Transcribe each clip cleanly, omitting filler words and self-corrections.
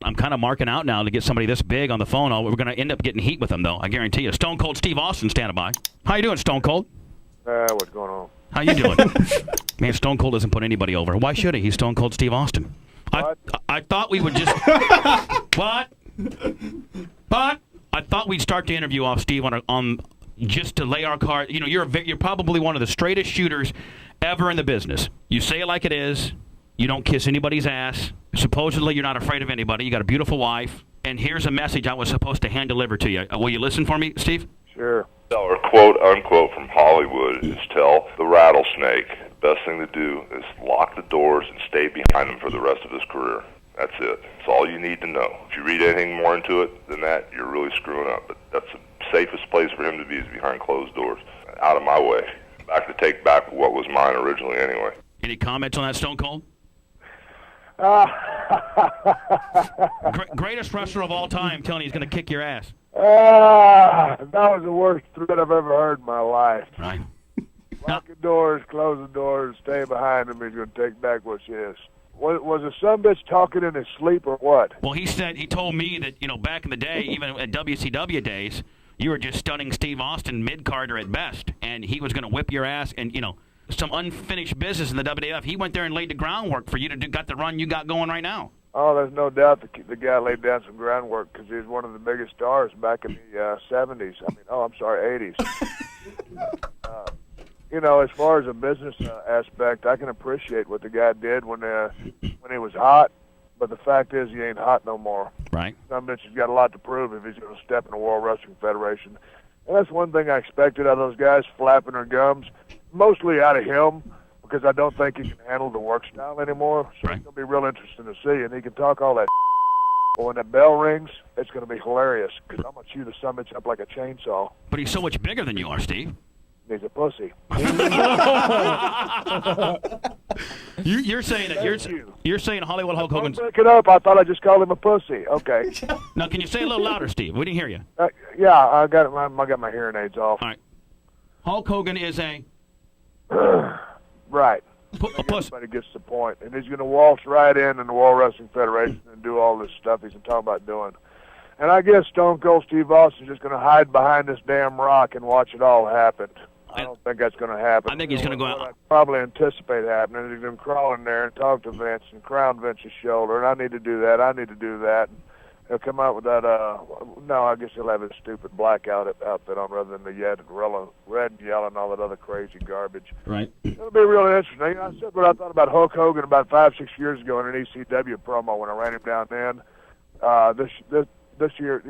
I'm kind of marking out now to get somebody this big on the phone. We're going to end up getting heat with him, though. I guarantee you. Stone Cold Steve Austin standing by. How you doing, Stone Cold? What's going on? How you doing? Man, Stone Cold doesn't put anybody over. Why should he? He's Stone Cold Steve Austin. What? I thought we would just... What? But I thought we'd start the interview off, Steve, on just to lay our card. You know, you're probably one of the straightest shooters ever in the business. You say it like it is. You don't kiss anybody's ass. Supposedly, you're not afraid of anybody. You got a beautiful wife. And here's a message I was supposed to hand deliver to you. Will you listen for me, Steve? Sure. Or quote unquote from Hollywood is tell the rattlesnake the best thing to do is lock the doors and stay behind him for the rest of his career. That's it. That's all you need to know. If you read anything more into it than that, you're really screwing up. But that's the safest place for him to be is behind closed doors. Out of my way. Back to take back what was mine originally anyway. Any comments on that, Stone Cold? Greatest wrestler of all time telling you he's going to kick your ass. That was the worst threat I've ever heard in my life. Right. Lock the doors, close the doors, stay behind him. He's going to take back what's his. Was a sumbitch talking in his sleep or what? Well, he told me that, you know, back in the day, even at WCW days, you were just stunning Steve Austin mid-carder at best, and he was going to whip your ass and, you know, some unfinished business in the WWF. He went there and laid the groundwork for you to got the run you got going right now. Oh, there's no doubt the guy laid down some groundwork because he was one of the biggest stars back in the 70s. I'm sorry, 80s. You know, as far as a business aspect, I can appreciate what the guy did when he was hot, but the fact is he ain't hot no more. Right. Some bitch has got a lot to prove if he's going to step in the World Wrestling Federation. And that's one thing I expected out of those guys flapping their gums, mostly out of him, because I don't think he can handle the work style anymore. So right. It's going to be real interesting to see, and he can talk all that. But when that bell rings, it's going to be hilarious, because I'm going to chew the summits up like a chainsaw. But he's so much bigger than you are, Steve. He's a pussy. You're saying that you're saying Hollywood Hulk Hogan's. Don't break it up. I thought I just called him a pussy. Okay. Now, can you say it a little louder, Steve? We didn't hear you. Yeah, I got my hearing aids off. All right. Hulk Hogan is a right. A pussy. Everybody gets the point, and he's going to waltz right in the World Wrestling Federation and do all this stuff he's been talking about doing. And I guess Stone Cold Steve Austin's just going to hide behind this damn rock and watch it all happen. I don't think that's going to happen. I think he's going to go out. I probably anticipate happening. He's going to crawl in there and talk to Vince and crown Vince's shoulder. And I need to do that. I need to do that. And he'll come out with that. No, I guess he'll have his stupid blackout outfit on rather than the red and yellow and all that other crazy garbage. Right. It'll be really interesting. I said what I thought about Hulk Hogan about 5-6 years ago in an ECW promo when I ran him down then. This year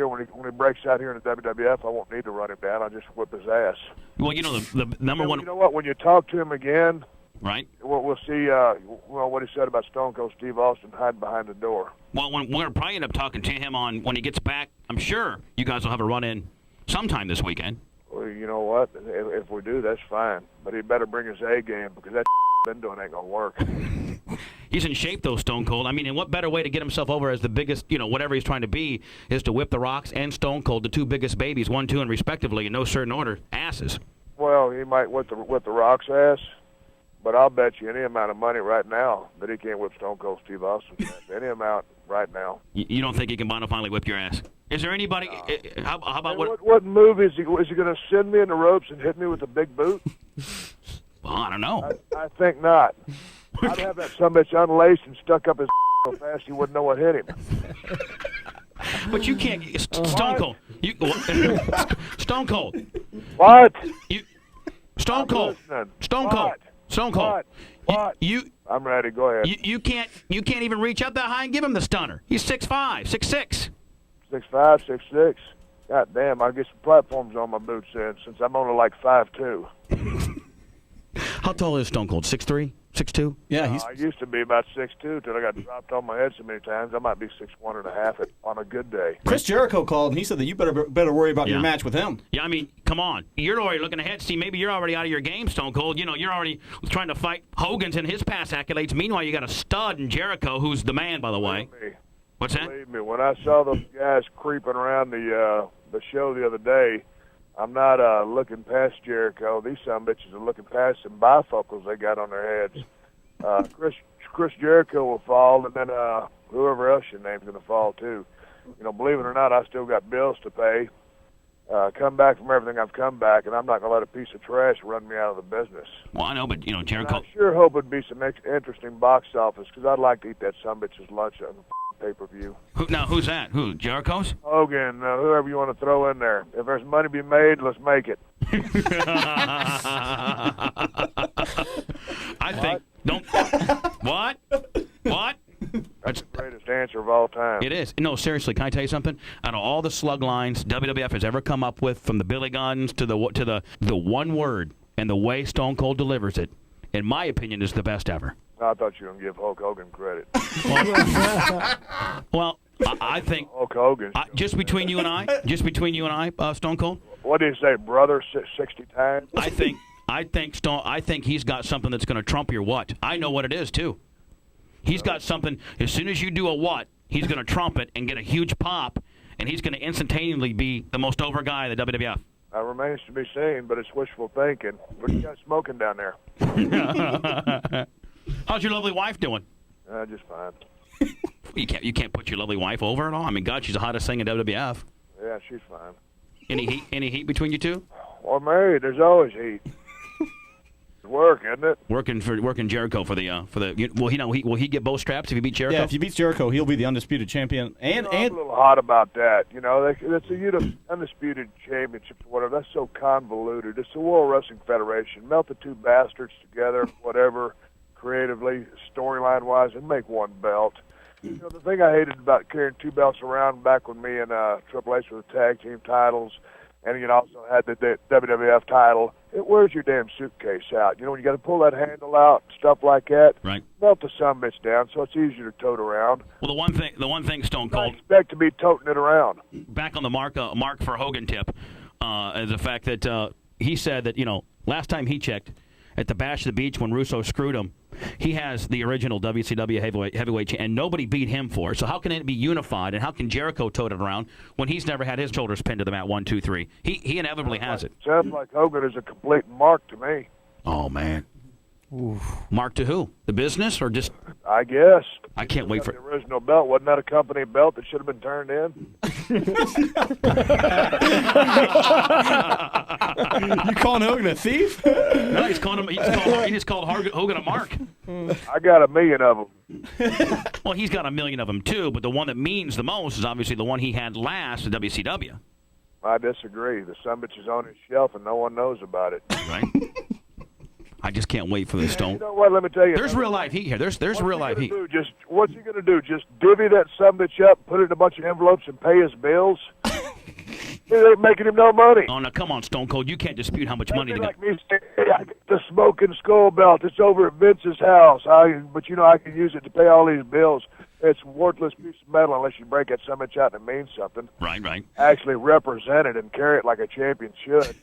when he breaks out here in the WWF, I won't need to run him down. I'll just whip his ass. Well, you know, the number one... You know what? When you talk to him again, right? We'll see what he said about Stone Cold Steve Austin hiding behind the door. Well, we're probably end up talking to him when he gets back. I'm sure you guys will have a run-in sometime this weekend. Well, you know what? If we do, that's fine. But he better bring his A game because that been doing ain't going to work. He's in shape, though, Stone Cold. I mean, and what better way to get himself over as the biggest, you know, whatever he's trying to be, is to whip the Rocks and Stone Cold, the two biggest babies, 1, 2, and respectively, in no certain order, asses. Well, he might whip the Rock's ass, but I'll bet you any amount of money right now that he can't whip Stone Cold Steve Austin's ass. Any amount right now. You don't think he can finally whip your ass? Is there anybody? How about what move is he going to send me in the ropes and hit me with a big boot? Well, I don't know. I think not. I'd have that sumbitch unlaced and stuck up his so fast he wouldn't know what hit him. But you can't, Stone Cold. Stone Cold. What? Stone Cold. Stone Cold. Stone Cold. What? I'm ready. Go ahead. You can't even reach up that high and give him the stunner. He's 6'5", 6'6". 6'5", 6'6". God damn! I get some platforms on my boots then, since I'm only like 5'2". How tall is Stone Cold? 6'3", 6'2"? Yeah, I used to be about 6'2" till I got dropped on my head so many times. I might be 6'1.5" on a good day. Chris Jericho called and he said that you better worry about your match with him. Yeah, I mean, come on. You're already looking ahead. See, maybe you're already out of your game, Stone Cold. You know, you're already trying to fight Hogan's and his past accolades. Meanwhile, you got a stud in Jericho, who's the man, by the way. What's that? Believe me, when I saw those guys creeping around the show the other day, I'm not looking past Jericho. These son bitches are looking past some bifocals they got on their heads. Chris Jericho will fall, and then whoever else your name's going to fall too. You know, believe it or not, I still got bills to pay. Come back from everything I've come back, and I'm not going to let a piece of trash run me out of the business. Well, I know, but, you know, Jericho... And I sure hope it'd be some interesting box office, because I'd like to eat that sumbitch's lunch on the pay-per-view. Now, who's that? Who, Jericho's? Hogan, whoever you want to throw in there. If there's money to be made, let's make it. I think... Don't... What? What? That's the greatest answer of all time. It is. No, seriously, can I tell you something? Out of all the slug lines WWF has ever come up with, from the Billy Guns to the one word, and the way Stone Cold delivers it, in my opinion, is the best ever. I thought you were going to give Hulk Hogan credit. Well, I think Hulk Hogan. Just between you and I, Stone Cold. What do you say, brother? 60 times. I think he's got something that's going to trump your what. I know what it is too. He's got something. As soon as you do a what, he's going to trump it and get a huge pop, and he's going to instantaneously be the most over guy in the WWF. That remains to be seen, but it's wishful thinking. What you got smoking down there? How's your lovely wife doing? Just fine. You can't put your lovely wife over at all. I mean, God, she's the hottest thing in WWF. Yeah, she's fine. Any heat between you two? Well, married, there's always heat. Work, isn't it? Working Jericho for the. Will he get both straps if he beats Jericho? Yeah, if he beats Jericho, he'll be the undisputed champion. And I'm a little hot about that. You know, it's a undisputed championship or whatever. That's so convoluted. It's the World Wrestling Federation. Melt the two bastards together, whatever, creatively, storyline wise, and make one belt. You know, the thing I hated about carrying two belts around back when me and Triple H were the tag team titles, and you also had the WWF title. Where's your damn suitcase out? You know, when you got to pull that handle out, stuff like that. Right. Melt the sumbitch down so it's easier to tote around. Well, the one thing, Stone Cold. I expect to be toting it around. Back on the Mark for Hogan tip, is the fact that he said that, you know, last time he checked, at the Bash of the Beach when Russo screwed him, he has the original WCW heavyweight, and nobody beat him for it. So how can it be unified, and how can Jericho tote it around when he's never had his shoulders pinned to the mat 1, 2, 3? He inevitably has it. Sounds like Hogan is a complete mark to me. Oh, man. Oof. Mark to who? The business or just... I guess. I can't wait for... The original belt, wasn't that a company belt that should have been turned in? You calling Hogan a thief? No, he just called Hogan a mark. I got 1 million of them. Well, he's got 1 million of them too, but the one that means the most is obviously the one he had last at WCW. I disagree. The sumbitch is on his shelf and no one knows about it. Right. I just can't wait for this Stone. You know what? Let me tell you. There's real life heat here. There's real life heat. What's he going to do? Just divvy that sumbitch up, put it in a bunch of envelopes, and pay his bills? It ain't making him no money. Oh, now come on, Stone Cold. You can't dispute how much money they got. Like me saying, hey, I get the smoking skull belt. It's over at Vince's house. But, you know, I can use it to pay all these bills. It's a worthless piece of metal unless you break that sumbitch out and it means something. Right. Actually represent it and carry it like a champion should.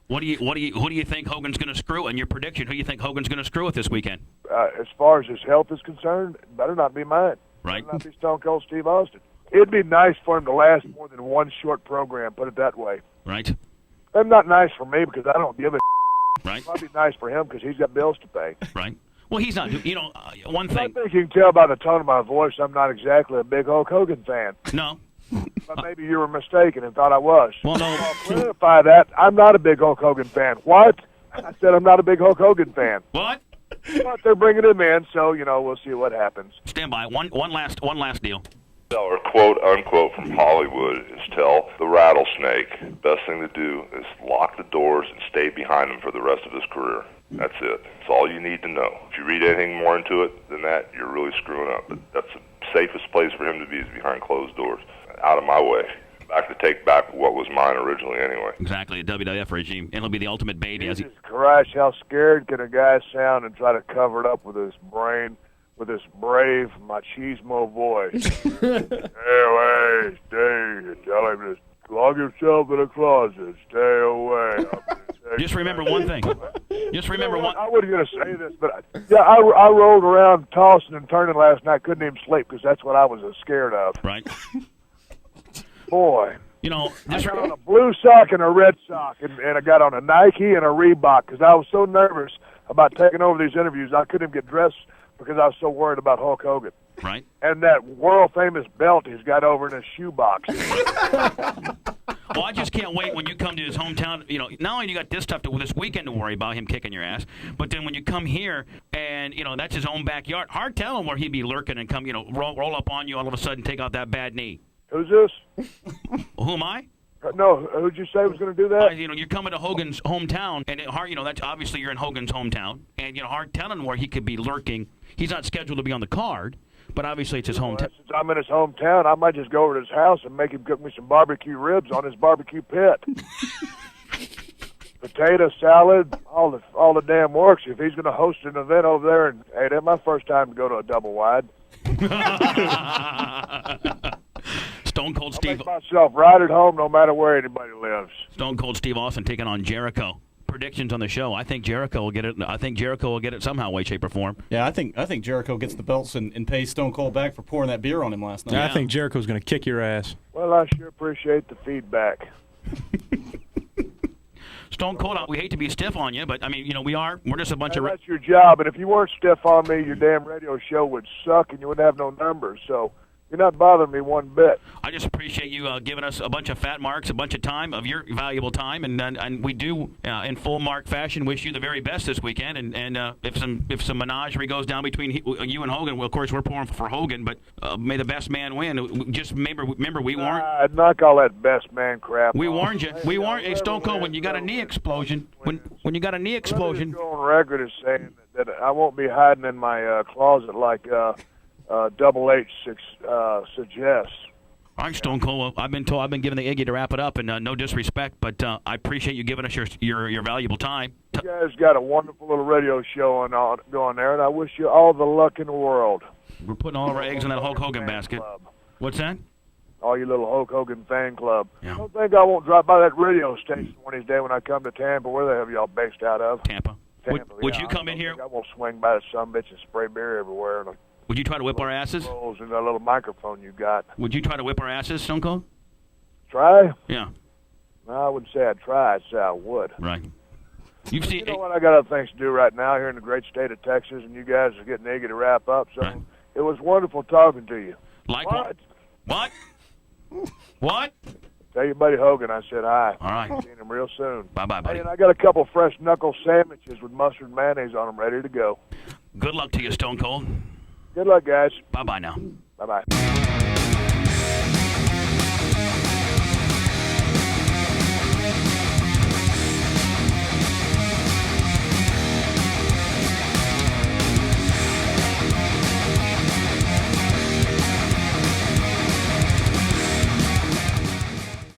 Who do you think Hogan's going to screw? And your prediction, who do you think Hogan's going to screw with this weekend? As far as his health is concerned, it better not be mine. Right. Better not be Stone Cold Steve Austin. It'd be nice for him to last more than one short program, put it that way. Right. That's not nice for me because I don't give a Right. It's probably nice for him because he's got bills to pay. Right. Well, he's not. You know, one thing. I think you can tell by the tone of my voice I'm not exactly a big Hulk Hogan fan. No. But maybe you were mistaken and thought I was. Well, no. I'll clarify that. I'm not a big Hulk Hogan fan. What? I said I'm not a big Hulk Hogan fan. What? But they're bringing him in, so, you know, we'll see what happens. Stand by. One last deal. Or quote unquote from Hollywood is tell the rattlesnake best thing to do is lock the doors and stay behind him for the rest of his career. That's it. That's all you need to know. If you read anything more into it than that, you're really screwing up. But that's the safest place for him to be is behind closed doors. Out of my way. I could take back what was mine originally anyway. Exactly, a WWF regime. And it'll be the ultimate baby. Jesus Christ, how scared can a guy sound and try to cover it up with his brain, with this brave machismo voice? Stay away, stay. Tell him to lock yourself in a closet. Stay away. Just remember one thing. Just remember one. I wasn't going to say this, but I rolled around tossing and turning last night. Couldn't even sleep because that's what I was scared of. Right. Boy. You know, I got on a blue sock and a red sock, and I got on a Nike and a Reebok because I was so nervous about taking over these interviews. I couldn't even get dressed because I was so worried about Hulk Hogan. Right. And that world-famous belt he's got over in his shoebox. Well, I just can't wait when you come to his hometown. You know, not only you got this stuff this weekend to worry about, him kicking your ass, but then when you come here and, you know, that's his own backyard, hard telling where he'd be lurking and come, you know, roll up on you all of a sudden, take out that bad knee. Who's this? Who am I? No, who'd you say was going to do that? You know, you're coming to Hogan's hometown, and you know, that's obviously you're in Hogan's hometown, and, you know, hard telling where he could be lurking. He's not scheduled to be on the card, but obviously it's his hometown. Since I'm in his hometown, I might just go over to his house and make him cook me some barbecue ribs on his barbecue pit. Potato salad, all the damn works. If he's going to host an event over there, and hey, that's my first time to go to a double wide. Stone Cold Steve. I'll make myself right at home, no matter where anybody lives. Stone Cold Steve Austin taking on Jericho. Predictions on the show. I think Jericho will get it. I think Jericho will get it somehow, way, shape, or form. Yeah, I think Jericho gets the belts and pays Stone Cold back for pouring that beer on him last night. Yeah, I think Jericho's going to kick your ass. Well, I sure appreciate the feedback. Stone Cold, we hate to be stiff on you, but I mean, you know, we're just a bunch of. That's your job, and if you weren't stiff on me, your damn radio show would suck, and you wouldn't have no numbers. So. You're not bothering me one bit. I just appreciate you giving us a bunch of fat marks, a bunch of time, of your valuable time, and we do, in full Mark fashion, wish you the very best this weekend. And if some menagerie goes down between you and Hogan, well, of course we're pouring for Hogan, but may the best man win. Just remember we warned. I'd knock all that best man crap. We warned you. We warned. Hey, Stone Cold, when you got a knee explosion, when you got a knee explosion. Let me go on record as saying that I won't be hiding in my closet like. Double H suggests. All right, Stone Cold. I've been given the Iggy to wrap it up, and no disrespect, but I appreciate you giving us your valuable time. You guys got a wonderful little radio show going there, and I wish you all the luck in the world. We're putting all of our eggs in that Hulk Hogan basket. Club. What's that? All you little Hulk Hogan fan club. Yeah. Don't think I won't drop by that radio station one of these days when I come to Tampa. Where the hell are y'all based out of? Tampa. Would you come in here? I won't swing by the sumbitch and spray beer everywhere. Would you try to whip our asses? In that little microphone you got. Would you try to whip our asses, Stone Cold? Try? Yeah. No, I wouldn't say I'd try. I'd say I would. Right. You know what? I got other things to do right now here in the great state of Texas, and you guys are getting eager to wrap up. So right. It was wonderful talking to you. Like what? What? What? Tell your buddy Hogan I said hi. All right. Seeing him real soon. Bye-bye, buddy. And I got a couple fresh knuckle sandwiches with mustard and mayonnaise on them ready to go. Good luck to you, Stone Cold. Good luck, guys. Bye-bye now. Bye-bye.